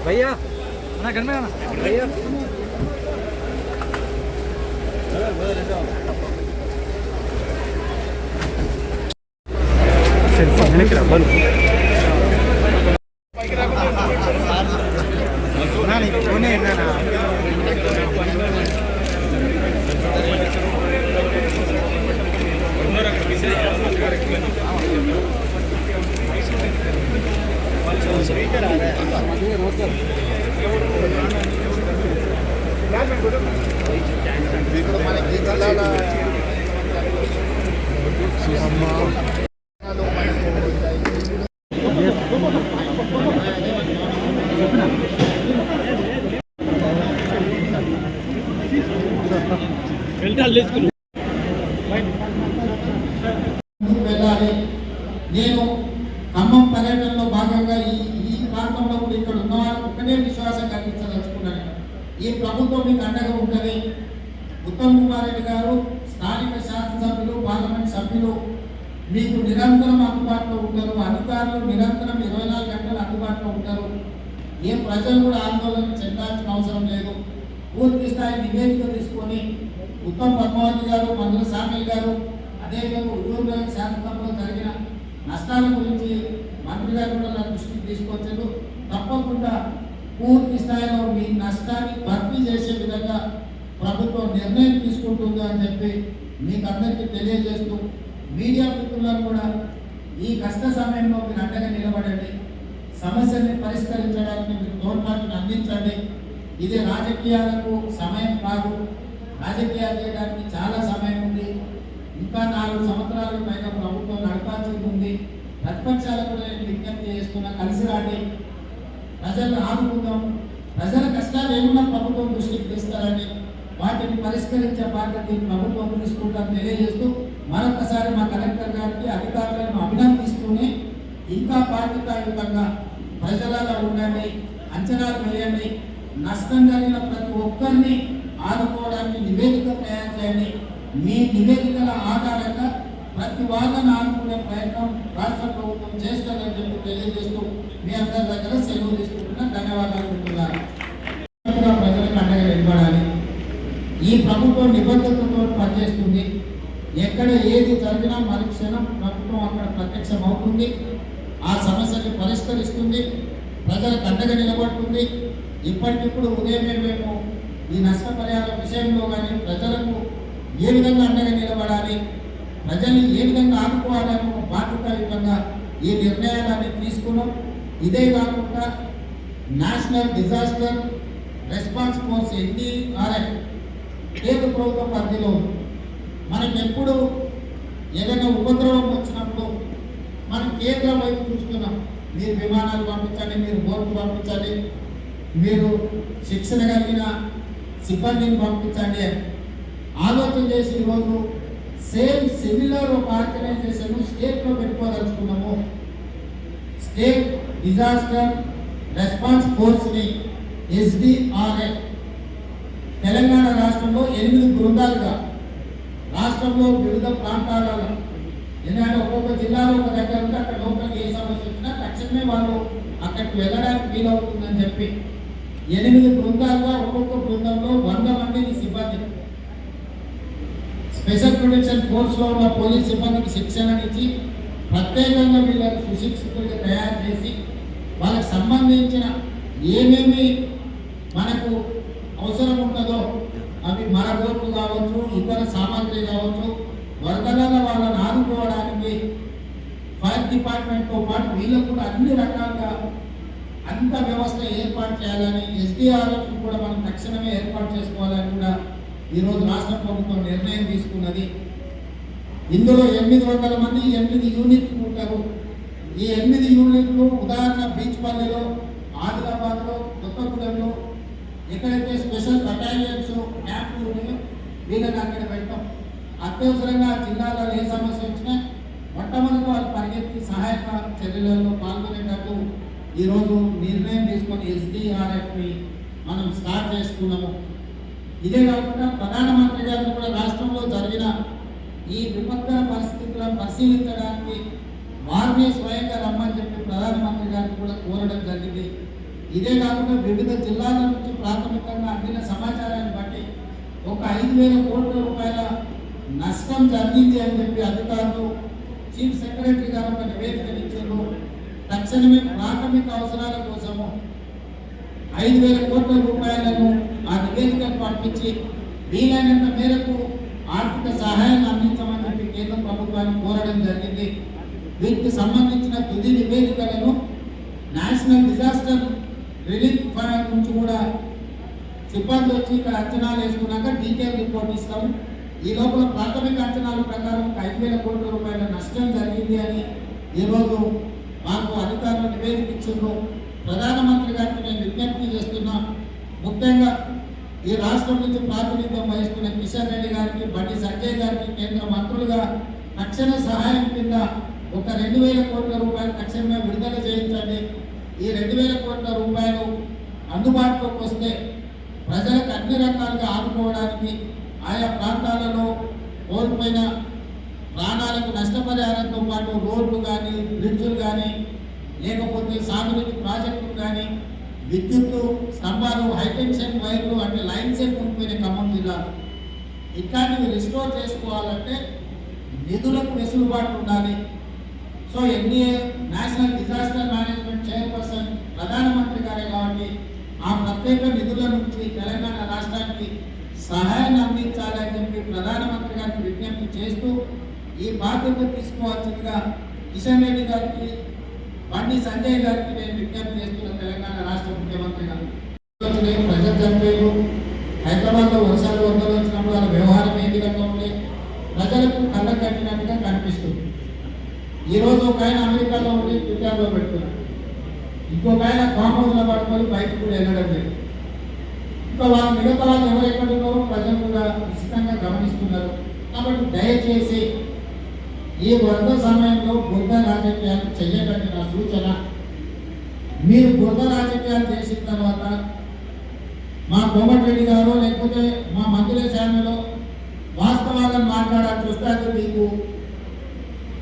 भैया ना घर में आना भैया నేను ఖమ్మం పర్యటనలో భాగంగా ఈ ప్రాంతంలో కూడా ఇక్కడ ఉన్న వాళ్ళకి ఒకటే విశ్వాసం కల్పించదలుచుకున్నాను. ఈ ప్రభుత్వం మీకు అండగా ఉంటుంది. ఉత్తమ్ కుమార్ రెడ్డి గారు స్థానిక శాసనసభ్యులు పార్లమెంట్ సభ్యులు మీకు నిరంతరం అందుబాటులో ఉంటారు. అధికారులు నిరంతరం 24 గంటలు అందుబాటులో ఉంటారు. ఏ ప్రజలు కూడా ఆందోళన చెందాల్సిన అవసరం లేదు. పూర్తి స్థాయి నివేదిక తీసుకొని ఉత్తమ్ పద్మావతి గారు, మందుల సామిల్ గారు, అదేవిధంగా ఉద్యోగ శాసనసభలో జరిగిన నష్టాల గురించి మంత్రి గారు కూడా నా దృష్టికి తీసుకొచ్చారు. తప్పకుండా పూర్తి స్థాయిలో మీ నష్టాన్ని భర్తీ చేసే విధంగా ప్రభుత్వం నిర్ణయం తీసుకుంటుంది అని చెప్పి మీకు అందరికీ తెలియజేస్తూ, మీడియా మిత్రులను కూడా ఈ కష్ట సమయంలో మీరు అండగా నిలబడండి. సమస్యని పరిష్కరించడానికి మీరు తోడ్పాటును అందించండి. ఇది రాజకీయాలకు సమయం కాదు. రాజకీయాలు చేయడానికి చాలా సమయం ఉంది. ఇంకా 4 సంవత్సరాలకు పైగా ప్రభుత్వం నడపాల్సి ఉంది. ప్రతిపక్షాలకు నేను విజ్ఞప్తి చేస్తున్నా, కలిసి రాండి, ప్రజలను ఆదుకుందాం. ప్రజల కష్టాలు ఏమన్నా ప్రభుత్వం దృష్టికి తీస్తారని వాటిని పరిష్కరించే బాధ్యత ప్రభుత్వం తీసుకుంటారని తెలియజేస్తూ, మరొకసారి మా కలెక్టర్ గారికి, అధికారులను అభినందిస్తూనే ఇంకా బాధ్యతాయుతంగా ప్రజలలో ఉండండి, అంచనాలు వేయండి, నష్టం జరిగిన ప్రతి ఒక్కరిని ఆదుకోవడానికి నివేదిక తయారు చేయండి. మీ నివేదికల ఆధారంగా ప్రతి వాళ్ళని ఆదుకునే ప్రయత్నం రాష్ట్ర ప్రభుత్వం చేస్తుందని చెప్పి తెలియజేస్తూ మీ అందరి దగ్గర సెలవు తీసుకుంటున్నా. ధన్యవాదాలు చెప్తున్నారు. ప్రజలకు అండగా నిలబడాలి. ఈ ప్రభుత్వం నిబద్ధతతో పనిచేస్తుంది. ఎక్కడ ఏది జరిగినా మరుక్షణం ప్రభుత్వం అక్కడ ప్రత్యక్షం అవుతుంది. ఆ సమస్యని పరిష్కరిస్తుంది. ప్రజలకు అండగా నిలబడుతుంది. ఇప్పటికిప్పుడు ఉదయమే మేము ఈ నష్టపరిహారం విషయంలో కానీ ప్రజలకు ఏ విధంగా అండగా నిలబడాలి, ప్రజల్ని ఏ విధంగా ఆదుకోవాలని ఒక బాధ్యతాయుతంగా ఈ నిర్ణయాలన్నీ తీసుకున్నాం. ఇదే కాకుండా national disaster response force NDRF కేంద్ర ప్రభుత్వ పరిధిలో మనకి ఎప్పుడు ఏదైనా ఉపద్రవం వచ్చినప్పుడు మనం కేంద్రం వైపు చూస్తున్నాం. మీరు విమానాలు పంపించండి, మీరు బోర్డు పంపించండి, మీరు శిక్షణ కలిగిన సిబ్బందిని పంపించండి అని ఆలోచన చేసి ఈరోజు సేమ్ సిమిలర్ ఒక ఆర్గనైజేషన్ స్టేట్లో పెట్టుకోదలుచుకున్నాము. స్టేట్ డిజాస్టర్ రెస్పాన్స్ ఫోర్స్ని SDRF తెలంగాణ రాష్ట్రంలో 8 బృందాలుగా రాష్ట్రంలో వివిధ ప్రాంతాలలో, ఎందుకంటే ఒక్కొక్క జిల్లాలో ఒక దగ్గర ఉంటే అక్కడ లోపలికి ఏ సమస్య వచ్చినా తక్షణమే వాళ్ళు అక్కడికి వెళ్ళడానికి వీలవుతుందని చెప్పి 8 బృందాలుగా ఒక్కొక్క బృందంలో 100 మందిని సిబ్బంది స్పెషల్ ప్రొటెక్షన్ ఫోర్స్లో ఉన్న పోలీస్ సిబ్బందికి శిక్షణనిచ్చి ప్రత్యేకంగా వీళ్ళకి సుశిక్షితులుగా తయారు చేసి వాళ్ళకి సంబంధించిన ఏమేమి మనకు అవసరం ఉంటుందో అవి మరగోట్లు కావచ్చు, ఇతర సామాగ్రి కావచ్చు, వరదలలో వాళ్ళని ఆదుకోవడానికి ఫైర్ డిపార్ట్మెంట్తో పాటు వీళ్ళకు కూడా అన్ని రకాలుగా అంత వ్యవస్థ ఏర్పాటు చేయాలని SDRF కూడా మనం తక్షణమే ఏర్పాటు చేసుకోవాలని కూడా ఈరోజు రాష్ట్ర ప్రభుత్వం నిర్ణయం తీసుకున్నది. ఇందులో 800 మంది 8 యూనిట్లు ఉంటారు. ఈ 8 యూనిట్లు ఉదాహరణ బీచ్పల్లిలో, ఆదిలాబాద్లో, కొత్తగూడెంలో ఎక్కడైతే స్పెషల్ బటాలియన్స్ క్యాంపులు ఉన్నాయో వీళ్ళని అక్కడ పెట్టాం. అత్యవసరంగా జిల్లాలో ఏ సమస్య వచ్చినా మొట్టమొదటి వాళ్ళు పరిగెత్తి సహాయక చర్యలలో పాల్గొనేటట్టు ఈరోజు నిర్ణయం తీసుకొని SDRFని మనం స్టార్ట్ చేసుకున్నాము. ఇదే కాకుండా ప్రధానమంత్రి గారిని కూడా రాష్ట్రంలో జరిగిన ఈ విపత్కర పరిస్థితులను పరిశీలించడానికి వారిని స్వయంగా రమ్మని చెప్పి ప్రధానమంత్రి గారిని కూడా కోరడం జరిగింది. ఇదే కాకుండా వివిధ జిల్లాల నుంచి ప్రాథమికంగా అందిన సమాచారాన్ని బట్టి ఒక 5,000 కోట్ల రూపాయల నష్టం జరిగింది అని చెప్పి అధికారులు చీఫ్ సెక్రటరీ గారు ఒక నివేదిక ఇచ్చారు. తక్షణమే ప్రాథమిక అవసరాల కోసము 5,000 కోట్ల రూపాయలను ఆ నివేదికను పంపించి వీలైనంత మేరకు ఆర్థిక సహాయాన్ని అందించమని చెప్పి కేంద్ర ప్రభుత్వాన్ని కోరడం జరిగింది. వీటికి సంబంధించిన తుది నివేదికలను నేషనల్ డిజాస్టర్ రిలీఫ్ ఫండ్ నుంచి కూడా సిబ్బంది వచ్చి ఇక్కడ అంచనాలు వేసుకున్నాక డీటెయిల్ రిపోర్ట్ ఇస్తాం. ఈ లోపల ప్రాథమిక అంచనాల ప్రకారం 5,000 కోట్ల రూపాయల నష్టం జరిగింది అని ఈరోజు మాకు అధికారులు నివేదిక ఇచ్చిండ్రు. ప్రధానమంత్రి గారికి నేను విజ్ఞప్తి చేస్తున్నా, ముఖ్యంగా ఈ రాష్ట్రం నుంచి ప్రాతినిధ్యం వహిస్తున్న కిషన్ రెడ్డి గారికి, బండి సంజయ్ గారికి కేంద్ర మంత్రులుగా తక్షణ సహాయం కింద ఒక 2,000 కోట్ల రూపాయలు తక్షణమే విడుదల చేయించండి. ఈ 2,000 కోట్ల రూపాయలు అందుబాటులోకి వస్తే ప్రజలకు అన్ని రకాలుగా ఆదుకోవడానికి ఆయా ప్రాంతాలలో కోల్పోయిన ప్రాణాలకు నష్టపరిహారంతో పాటు రోడ్లు కానీ, బ్రిడ్జులు కానీ, లేకపోతే సాగునీటి ప్రాజెక్టులు కానీ, విద్యుత్తు స్తంభాలు, హైటెన్షన్ వైర్లు అంటే లైన్సే కోల్పోయిన ఖమ్మం జిల్లా ఇట్లాంటివి రిస్టోర్ చేసుకోవాలంటే నిధులకు వెసులుబాటు ఉండాలి. So NDA national disaster management chairperson ప్రధానమంత్రి గారే కాబట్టి ఆ ప్రత్యేక నిధుల నుంచి తెలంగాణ రాష్ట్రానికి సహాయాన్ని అందించాలని చెప్పి ప్రధానమంత్రి గారికి విజ్ఞప్తి చేస్తూ ఈ బాధ్యత తీసుకోవాల్సిందిగా కిషన్ రెడ్డి గారికి, బండి సంజయ్ గారికి నేను విజ్ఞప్తి చేస్తున్న తెలంగాణ రాష్ట్ర ముఖ్యమంత్రి గారు. ప్రజలు చనిపోయారు. హైదరాబాద్లో వర్షాలు వరదలు వచ్చినప్పుడు వాళ్ళ వ్యవహారం ఏ విధంగా ఉంది ప్రజలకు కళ్ళ కట్టినట్టుగా కనిపిస్తుంది. ఈరోజు ఒక ఆయన అమెరికాలో ఉండి ట్విట్టర్లో పెడుతున్నారు, ఇంకొక ఆయన ఫామ్ హౌస్లో పడుకొని బయటకు కూడా వెళ్ళడం లేదు. ఇంకా వాళ్ళు మిగతా వాళ్ళు ఎవరు ఎక్కడ ఉన్నారో ప్రజలు కూడా నిశ్చితంగా గమనిస్తున్నారు. కాబట్టి దయచేసి ఈ వరద సమయంలో బుద్ధ రాజకీయాలు చెయ్యకండి. నా సూచన, మీరు బుద్ధ రాజకీయాలు చేసిన తర్వాత మా కోమటిరెడ్డి గారు లేకపోతే మా మంత్రుల శాఖలో వాస్తవాలను మాట్లాడాల్సి వస్తే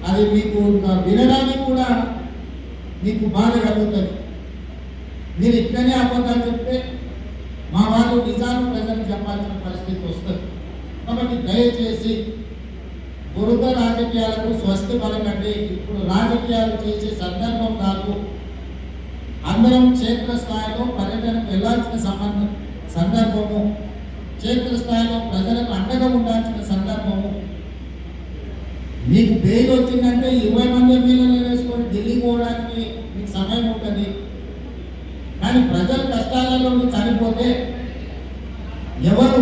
అది మీకు వినడానికి కూడా మీకు బాధ కలుగుతుంది. మీరు ఇక్కడనే అబద్ధాలు చెప్తే మా వాళ్ళు నిజాలు ప్రజలకు చెప్పాల్సిన పరిస్థితి వస్తుంది. కాబట్టి దయచేసి బురద రాజకీయాలకు స్వస్తి పలకండి. ఇప్పుడు రాజకీయాలు చేసే సందర్భం కాదు. అందరం క్షేత్రస్థాయిలో పర్యటనకు వెళ్లాల్సిన సందర్భము, క్షేత్రస్థాయిలో ప్రజలకు అండగా ఉండాల్సిన సందర్భము. మీకు బెయిల్ వచ్చిందంటే 20 మంది ఎమ్మెల్యేలు వేసుకొని ఢిల్లీ పోవడానికి మీకు సమయం ఉంటుంది. కానీ ప్రజల కష్టాలలో చనిపోతే ఎవరు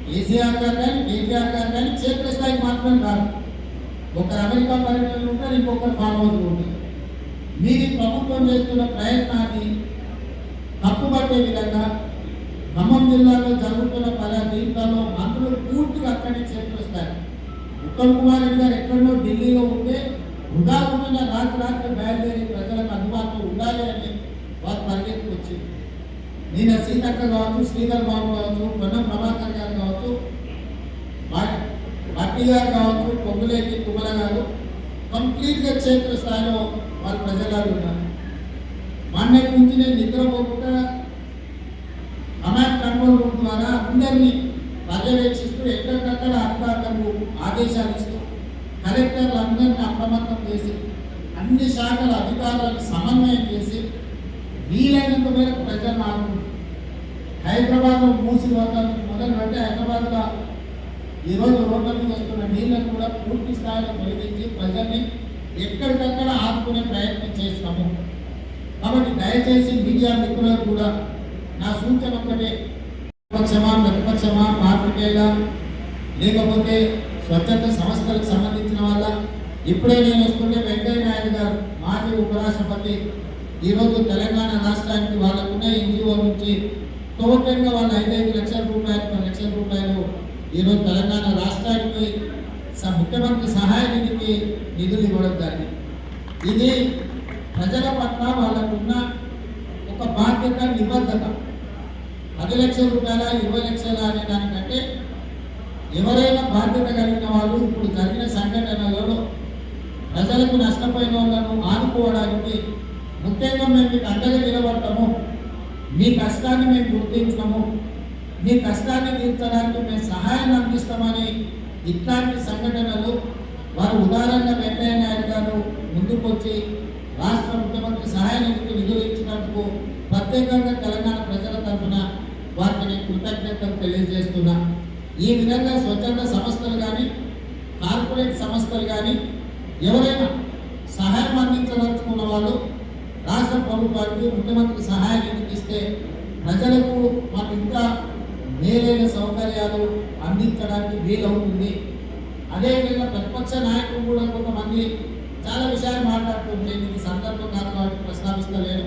కేసీఆర్ గారు కానీ, కేటీఆర్ గారు కానీ క్షేత్రస్థాయికి మాత్రం కాదు. ఒకరు అమెరికా పర్యటనలు ఉంటారు, ఇంకొకరు ఫామ్ హౌస్లు ఉంటారు. మీరు ప్రభుత్వం చేస్తున్న ప్రయత్నాన్ని తప్పుపట్టే విధంగా ఖమ్మం జిల్లాలో జరుగుతున్న దీంట్లో మంత్రులు పూర్తిగా అక్కడి క్షేత్రస్థాయి. ఉత్తమ్ కుమార్ రెడ్డి గారు ఎక్కడో ఢిల్లీలో ఉంటే ఉదాహరణ రాత్రి బయలుదేరి ప్రజలకు అందుబాటులో ఉండాలి అని వారు పరిగెత్తుకు వచ్చింది. నేను సీతక్క కావచ్చు, శ్రీధర్ బాబు కావచ్చు, పొన్నం ప్రభాకర్ గారు కావచ్చు, భట్టి గారు కావచ్చు, పొంగులేటి కుమల గారు కంప్లీట్గా క్షేత్రస్థాయిలో వాళ్ళు ప్రజలు ఉన్నారు. మొన్నటి నుంచి నేను నిద్రపోకుండా కమాండ్ కంట్రోల్ రూమ్ ద్వారా అందరినీ పర్యవేక్షిస్తూ ఎక్కడికక్కడ అధికారులకు ఆదేశాలు ఇస్తూ కలెక్టర్లు అందరినీ అప్రమత్తం చేసి అన్ని శాఖల అధికారులను సమన్వయం చేసి వీలైనంత మేరకు ప్రజలను ఆడుకుంటుంది. హైదరాబాద్లో మూసి వరదలు మొదలు పెట్టి హైదరాబాద్లో ఈరోజు రోడ్ల మీద వస్తున్న నీళ్లను కూడా పూర్తి స్థాయిలో తొలగించి ప్రజల్ని ఎక్కడికక్కడ ఆదుకునే ప్రయత్నం చేస్తాము. కాబట్టి దయచేసి మీడియా మిత్రులకు కూడా నా సూచన ఒక్కటే, విపక్షమా ప్రతిపక్షమా పాత్రికేయుల లేకపోతే స్వచ్ఛత సంస్థలకు సంబంధించిన వాళ్ళ, ఇప్పుడే నేను వస్తుంటే వెంకయ్య నాయుడు గారు మాజీ ఉపరాష్ట్రపతి ఈరోజు తెలంగాణ రాష్ట్రానికి వాళ్ళకున్న ఎన్జిఓ నుంచి టోటల్గా వాళ్ళ 5 లక్షల రూపాయలు 10 లక్షల రూపాయలు ఈరోజు తెలంగాణ రాష్ట్రానికి ముఖ్యమంత్రి సహాయ నిధికి నిధులు ఇవ్వడం జరిగింది. ఇది ప్రజల పట్ల వాళ్ళకున్న ఒక బాధ్యత, నిబద్ధత. 10 లక్షల రూపాయల 20 లక్షల అనే దానికంటే ఎవరైనా బాధ్యత కలిగిన వాళ్ళు ఇప్పుడు జరిగిన సంఘటనలలో ప్రజలకు నష్టపోయిన వాళ్ళను ఆదుకోవడానికి ముఖ్యంగా మేము మీకు అండగా నిలబడతాము. మీ కష్టాన్ని మేము గుర్తించడము, మీ కష్టాన్ని తీర్చడానికి మేము సహాయం అందిస్తామని ఇట్లాంటి సంఘటనలు వారు ఉదాహరణగా వెంకయ్య నాయుడు గారు ముందుకొచ్చి రాష్ట్ర ముఖ్యమంత్రి సహాయ నిధికి నిధులు ఇచ్చినందుకు ప్రత్యేకంగా తెలంగాణ ప్రజల తరఫున వారికి నేను కృతజ్ఞతలు తెలియజేస్తున్నా. ఈ విధంగా స్వచ్ఛంద సంస్థలు కానీ కార్పొరేట్ సంస్థలు కానీ ఎవరైనా సహాయం అందించదలుచుకున్న వాళ్ళు రాష్ట్ర ప్రభుత్వానికి ముఖ్యమంత్రి సహాయ నిధికి ఇస్తే ప్రజలకు మాకు ఇంకా మేలైన సౌకర్యాలు అందించడానికి వీలవుతుంది. అదేవిధంగా ప్రతిపక్ష నాయకులు కూడా కొంతమంది చాలా విషయాలు మాట్లాడుతుంటే ఇది సందర్భం కాదు కాబట్టి ప్రస్తావిస్తలేను.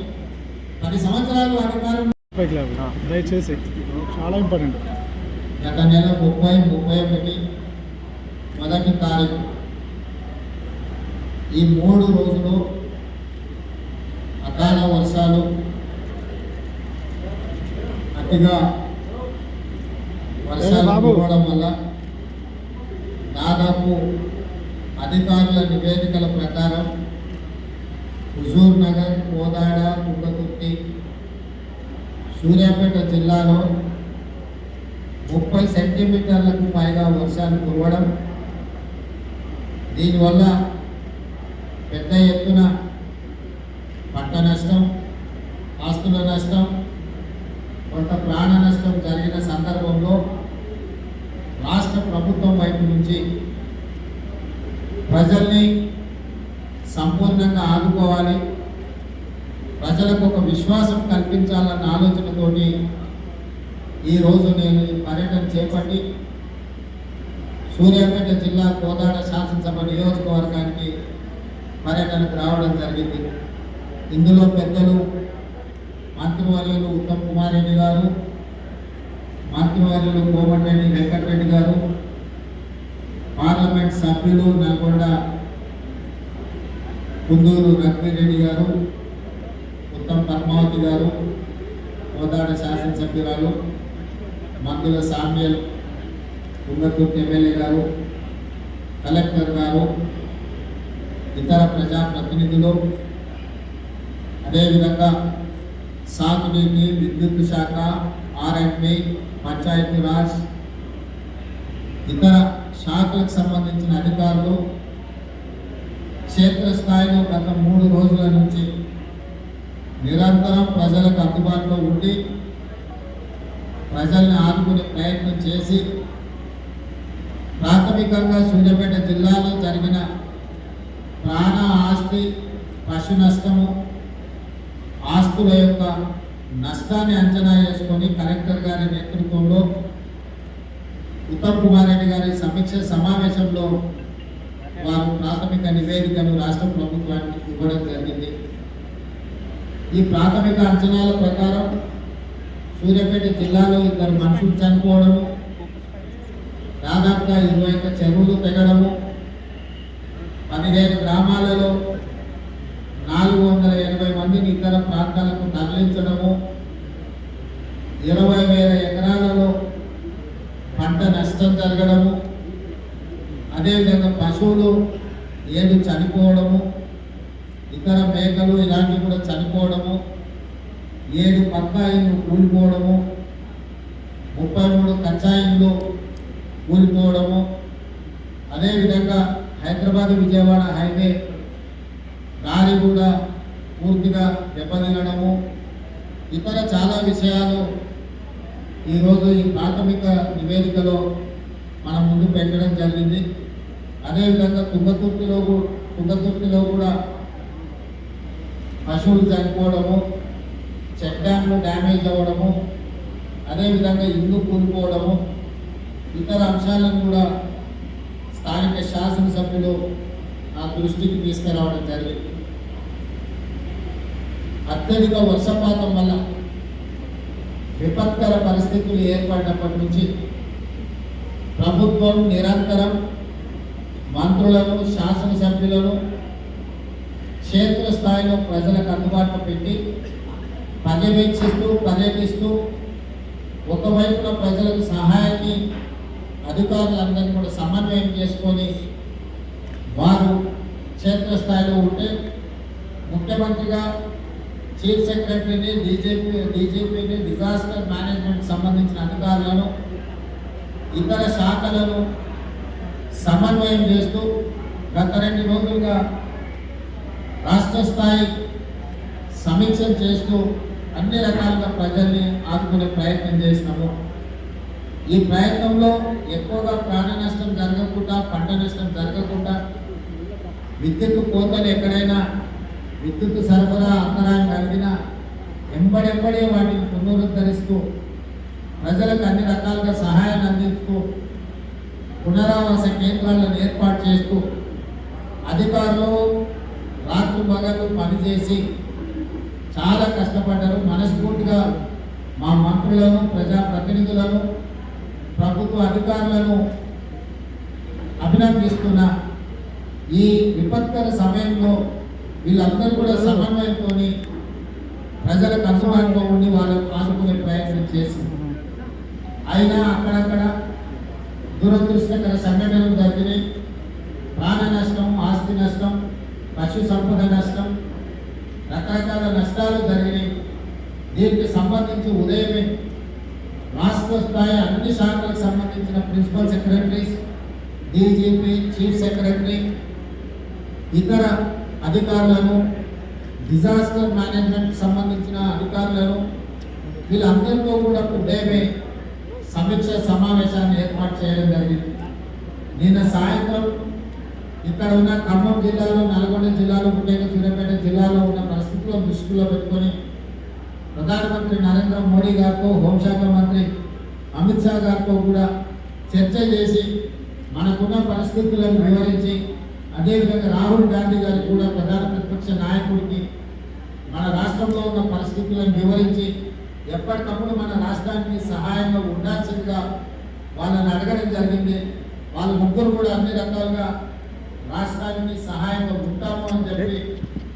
10 సంవత్సరాలు అధికారం దయచేసి చాలా ఇంపార్టెంట్. గత నెల 30-31 మొదటి తారీఖు ఈ 3 రోజులు అకాల వర్షాలు అతిగా వర్షాలు కురవడం వల్ల దాదాపు అధికారుల నివేదికల ప్రకారం హుజూర్ నగర్, కోదాడ, తుంగతుర్తి, సూర్యాపేట జిల్లాలో 30 సెంటీమీటర్లకు పైగా వర్షాలు కురవడం, దీనివల్ల పెద్ద ఎత్తున పంట నష్టం, ఆస్తుల నష్టం, కొంత ప్రాణ నష్టం జరిగిన సందర్భంలో రాష్ట్ర ప్రభుత్వం వైపు నుంచి ప్రజల్ని సంపూర్ణంగా ఆదుకోవాలి, ప్రజలకు ఒక విశ్వాసం కల్పించాలన్న ఆలోచనతోటి ఈరోజు నేను ఈ పర్యటన చేపట్టి సూర్యాపేట జిల్లా కోదాడ శాసనసభ నియోజకవర్గానికి పర్యటనకు రావడం జరిగింది. ఇందులో పెద్దలు మంత్రివర్యులు ఉత్తమ్ కుమార్ రెడ్డి గారు, మంత్రివర్యులు కోమటిరెడ్డి వెంకటరెడ్డి గారు, పార్లమెంట్ సభ్యులు నల్గొండ కుందూరు రఘువీరెడ్డి గారు, ఉత్తమ్ పద్మావతి గారు, కోదాడ శాసనసభ్యురాలు మందుల సామ్యల్, తుంగతుర్తి ఎమ్మెల్యే గారు, కలెక్టర్ గారు, ఇతర ప్రజాప్రతినిధులు, అదేవిధంగా సాగునీటి, విద్యుత్ శాఖ, R&B, పంచాయతీరాజ్, ఇతర శాఖలకు సంబంధించిన అధికారులు క్షేత్రస్థాయిలో గత 3 రోజుల నుంచి నిరంతరం ప్రజలకు అందుబాటులో ఉండి ప్రజల్ని ఆదుకునే ప్రయత్నం చేసి ప్రాథమికంగా సూర్యాపేట జిల్లాలో జరిగిన ప్రాణ, ఆస్తి, పశు నష్టము, ఆస్తుల యొక్క నష్టాన్ని అంచనా వేసుకొని కలెక్టర్ గారి నేతృత్వంలో ఉత్తమ్ కుమార్ రెడ్డి గారి సమీక్ష సమావేశంలో వారు ప్రాథమిక నివేదికను రాష్ట్ర ప్రభుత్వానికి ఇవ్వడం జరిగింది. ఈ ప్రాథమిక అంచనాల ప్రకారం సూర్యాపేట జిల్లాలో 2 మనుషులు చనిపోవడము, దాదాపుగా 21 చెరువులు తెగడము, 15 గ్రామాలలో 480 మందిని ఇతర ప్రాంతాలకు తరలించడము, 20,000 ఎకరాలలో పంట నష్టం జరగడము, అదేవిధంగా పశువులు 7 చనిపోవడము, ఇతర మేకలు ఇలాంటివి కూడా చనిపోవడము, 7 పక్కా ఇళ్ళు కూలిపోవడము, 33 కచ్చా ఇళ్ళు కూలిపోవడము, అదేవిధంగా హైదరాబాద్ విజయవాడ హైవే దారి కూడా పూర్తిగా దెబ్బతినడము, ఇతర చాలా విషయాలు ఈరోజు ఈ ప్రాథమిక నివేదికలో మనం ముందు పెట్టడం జరిగింది. అదేవిధంగా తుంగతుర్తిలో కూడా పశువులు చనిపోవడము, చెక్ డ్యామ్లు డ్యామేజ్ అవ్వడము, అదేవిధంగా ఇల్లు కూలిపోవడము, ఇతర అంశాలను కూడా స్థానిక శాసనసభ్యులు నా దృష్టికి తీసుకురావడం జరిగింది. అత్యధిక వర్షపాతం వల్ల విపత్కర పరిస్థితులు ఏర్పడినప్పటి నుంచి ప్రభుత్వం నిరంతరం మంత్రులను, శాసనసభ్యులను క్షేత్రస్థాయిలో ప్రజలకు అందుబాటులో పెట్టి పర్యటిస్తూ ఒకవైపున ప్రజలకు సహాయాన్ని అధికారులందరినీ కూడా సమన్వయం చేసుకొని వారు క్షేత్రస్థాయిలో ఉంటే ముఖ్యమంత్రిగా చీఫ్ సెక్రటరీని, డీజీపీని, డిజాస్టర్ మేనేజ్మెంట్ సంబంధించిన అధికారులను, ఇతర శాఖలను సమన్వయం చేస్తూ గత 2 రోజులుగా రాష్ట్ర స్థాయి సమీక్షలు చేస్తూ అన్ని రకాలుగా ప్రజల్ని ఆదుకునే ప్రయత్నం చేసినాము. ఈ ప్రయత్నంలో ఎక్కువగా ప్రాణ నష్టం జరగకుండా, పంట నష్టం జరగకుండా, విద్యుత్ కోతలు ఎక్కడైనా విద్యుత్ సరఫరా అంతరాయం కలిగినా ఎంబడెంబడే వాటిని పునరుద్ధరిస్తూ ప్రజలకు అన్ని రకాలుగా సహాయాన్ని అందిస్తూ పునరావాస కేంద్రాలను ఏర్పాటు చేస్తూ అధికారులు రాత్రి పగలు పనిచేసి చాలా కష్టపడ్డారు. మనస్ఫూర్తిగా మా మంత్రులను, ప్రజాప్రతినిధులను, ప్రభుత్వ అధికారులను అభినందిస్తున్నా. ఈ విపత్కర సమయంలో వీళ్ళందరూ కూడా సమన్వయంతో ప్రజలకు అందుబాటులో ఉండి వాళ్ళకు ఆదుకునే ప్రయత్నం చేసి, అయినా అక్కడక్కడ దురదృష్టకర సంఘటనలు జరిగినాయి. ప్రాణ నష్టం, ఆస్తి నష్టం, పశు సంపద నష్టం, రకరకాల నష్టాలు జరిగినాయి. దీనికి సంబంధించి ఉదయమే రాష్ట్ర స్థాయి అన్ని శాఖలకు సంబంధించిన principal secretaries, DGP, chief secretary, ఇతర అధికారులను, డిజాస్టర్ మేనేజ్మెంట్ సంబంధించిన అధికారులను వీళ్ళందరితో కూడా ఉదయమే సమీక్ష సమావేశాన్ని ఏర్పాటు చేయడం జరిగింది. నిన్న సాయంత్రం ఇక్కడ ఉన్న ఖమ్మం జిల్లాలో, నల్గొండ జిల్లాలో, ముఖ్యంగా సూర్యాపేట జిల్లాలో ఉన్న పరిస్థితులను దృష్టిలో పెట్టుకొని ప్రధానమంత్రి నరేంద్ర మోడీ గారితో, హోంశాఖ మంత్రి అమిత్ షా గారితో కూడా చర్చ చేసి మనకున్న పరిస్థితులను వివరించి, అదేవిధంగా రాహుల్ గాంధీ గారికి కూడా ప్రధాన ప్రతిపక్ష నాయకుడికి మన రాష్ట్రంలో ఉన్న పరిస్థితులను వివరించి ఎప్పటికప్పుడు మన రాష్ట్రానికి సహాయంగా ఉండాల్సిందిగా వాళ్ళని అడగడం జరిగింది. వాళ్ళ ముగ్గురు కూడా అన్ని రకాలుగా రాష్ట్రానికి సహాయంగా ఉంటాము అని చెప్పి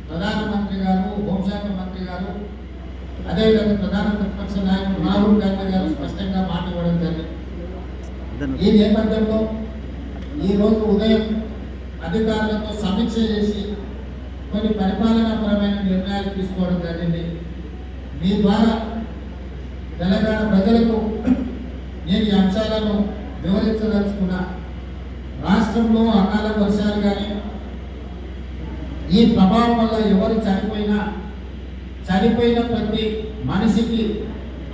ప్రధానమంత్రి గారు, హోంశాఖ మంత్రి గారు, అదేవిధంగా ప్రధాన ప్రతిపక్ష నాయకుడు రాహుల్ గాంధీ గారు స్పష్టంగా మాట ఇవ్వడం జరిగింది. ఈ నేపథ్యంలో ఈరోజు ఉదయం అధికారులతో సమీక్ష చేసి కొన్ని పరిపాలనాపరమైన నిర్ణయాలు తీసుకోవడం జరిగింది. మీ ద్వారా తెలంగాణ ప్రజలకు నేను ఈ అంశాలను వివరించదలుచుకున్నా. రాష్ట్రంలో అకాల వర్షాలు కానీ, ఈ ప్రభావం వల్ల ఎవరు చనిపోయిన ప్రతి మనిషికి,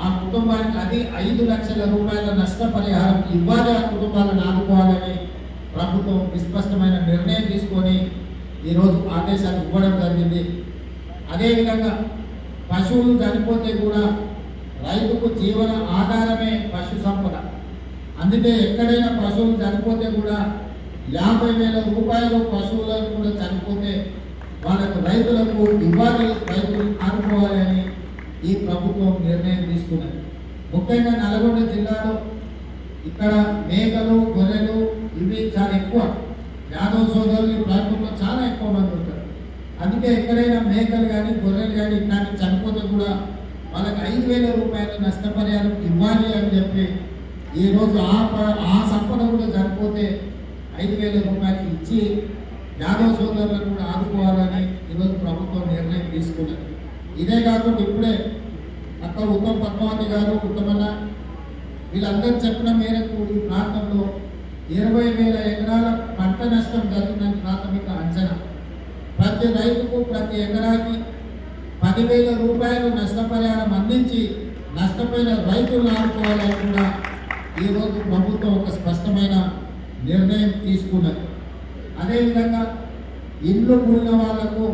ఆ కుటుంబానికి అది 5 లక్షల రూపాయల నష్టపరిహారం ఇవ్వాలి, ఆ కుటుంబాలను ఆదుకోవాలని ప్రభుత్వం విస్పష్టమైన నిర్ణయం తీసుకొని ఈరోజు ఆదేశాలు ఇవ్వడం జరిగింది. అదేవిధంగా పశువులు చనిపోతే కూడా రైతుకు జీవన ఆధారమే పశు సంపద. అందుకే ఎక్కడైనా పశువులు చనిపోతే కూడా 50,000 రూపాయలు పశువులను కూడా చనిపోతే వాళ్ళకు రైతులకు ఇవ్వాలి, రైతులు ఆదుకోవాలి అని ఈ ప్రభుత్వం నిర్ణయం తీసుకున్నది. ముఖ్యంగా నల్గొండ జిల్లాలో ఇక్కడ మేకలు, గొర్రెలు ఇవి చాలా ఎక్కువ. యాదవ్ సోదరులు ఈ ప్రాంతంలో చాలా ఎక్కువ మంది ఉంటారు. అందుకే ఎక్కడైనా మేకలు కానీ, గొర్రెలు కానీ ఇట్లాంటి చనిపోతే కూడా వాళ్ళకి 5,000 రూపాయలు నష్టపరిహారం ఇవ్వాలి అని చెప్పి ఈరోజు ఆ సంపద కూడా చనిపోతే 5,000 రూపాయలు ఇచ్చి యాదవ్ సోదరులను కూడా ఆదుకోవాలని ఈరోజు ప్రభుత్వం నిర్ణయం తీసుకున్నది. ఇదే కాకుండా ఇప్పుడే అక్కడ ఉత్తమ్ పద్మావతి గారు, ఉత్తమన్న వీళ్ళందరూ చెప్పిన మేరకు ఈ ప్రాంతంలో 20,000 ఎకరాల పంట నష్టం జరిగిందని ప్రాథమిక అంచనా. ప్రతి రైతుకు ప్రతి ఎకరాకి 10,000 రూపాయలు నష్టపరిహారం అందించి నష్టపోయిన రైతులను ఆదుకోవాలని కూడా ఈరోజు ప్రభుత్వం ఒక స్పష్టమైన నిర్ణయం తీసుకున్నది. అదేవిధంగా ఇల్లు కూలిన వాళ్లకు,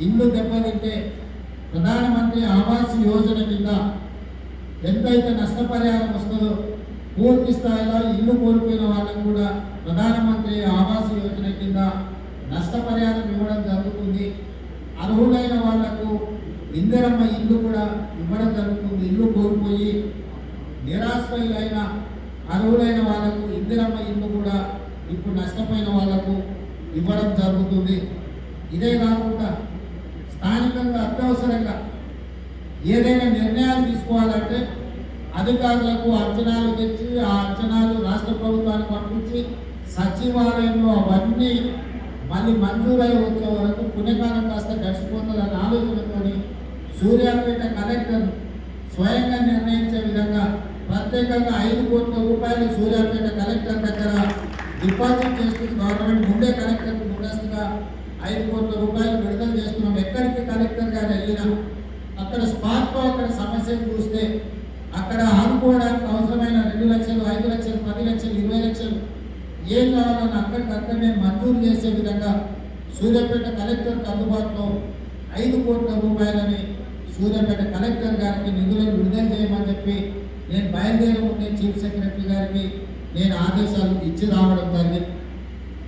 ఇల్లు దెబ్బతింటే ప్రధానమంత్రి ఆవాస్ యోజన కింద ఎంతైతే నష్టపరిహారం వస్తుందో పూర్తి స్థాయిలో ఇల్లు కోల్పోయిన వాళ్ళకు కూడా ప్రధానమంత్రి ఆవాస్ యోజన కింద నష్టపరిహారం ఇవ్వడం జరుగుతుంది. అర్హులైన వాళ్లకు ఇందిరమ్మ ఇల్లు కూడా ఇవ్వడం జరుగుతుంది. ఇల్లు కోల్పోయి నిరాశ్రయులైన అర్హులైన వాళ్లకు ఇందిరమ్మ ఇల్లు కూడా ఇప్పుడు నష్టపోయిన వాళ్లకు ఇవ్వడం జరుగుతుంది. ఇదే కాకుండా స్థానికంగా అత్యవసరంగా ఏదైనా నిర్ణయాలు తీసుకోవాలంటే అధికారులకు అంచనాలు తెచ్చి, ఆ అంచనాలు రాష్ట్ర ప్రభుత్వానికి పంపించి సచివాలయంలో అవన్నీ మళ్ళీ మంజూరై వచ్చే వరకు పుణ్యకాలం కాస్త గడిచిపోతుందన్న ఆలోచనతో సూర్యాపేట కలెక్టర్ స్వయంగా నిర్ణయించే విధంగా ప్రత్యేకంగా 5 కోట్ల రూపాయలు సూర్యాపేట కలెక్టర్ దగ్గర డిపాజిట్ చేస్తుంది గవర్నమెంట్. ముందే కలెక్టర్కి ముందస్తుగా 5 కోట్ల రూపాయలు విడుదల చేస్తున్నాం. ఎక్కడికి కలెక్టర్ గారు వెళ్ళినా అక్కడ స్పాట్లో అక్కడ సమస్యలు చూస్తే అక్కడ ఆదుకోవడానికి అవసరమైన 2 లక్షలు, 5 లక్షలు, 10 లక్షలు, 20 లక్షలు ఏం కావాలని అక్కడికక్కడనే మంజూరు చేసే విధంగా సూర్యాపేట కలెక్టర్కి అందుబాటులో 5 కోట్ల రూపాయలని సూర్యాపేట కలెక్టర్ గారికి నిధులను విడుదల చేయమని చెప్పి నేను బయలుదేరే ముందే చీఫ్ సెక్రటరీ గారికి నేను ఆదేశాలు ఇచ్చి రావడం జరిగింది.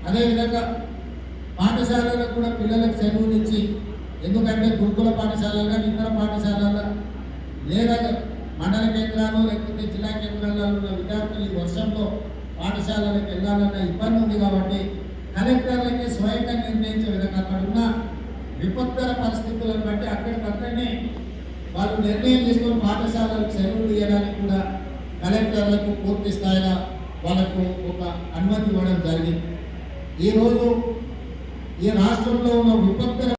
అదేవిధంగా పాఠశాలలకు కూడా పిల్లలకు సెలవులు ఇచ్చి, ఎందుకంటే గురుకుల పాఠశాలలు కానీ ఇతర పాఠశాలల్లో లేదా మండల కేంద్రాలు లేకపోతే జిల్లా కేంద్రాల్లో ఉన్న విద్యార్థులు ఈ వర్షంలో పాఠశాలలకు వెళ్ళాలన్న ఇబ్బంది ఉంది కాబట్టి కలెక్టర్లకి స్వయంగా నిర్ణయించే విధంగా అక్కడ ఉన్న విపత్కర పరిస్థితులను బట్టి అక్కడికక్కడనే వాళ్ళు నిర్ణయం చేసుకుని పాఠశాలలకు సెలవులు ఇవ్వడానికి కూడా కలెక్టర్లకు పూర్తి స్థాయిగా వాళ్ళకు ఒక అనుమతి ఇవ్వడం జరిగింది. ఈరోజు ఈ రాష్ట్రంలో ఉన్న విపత్కర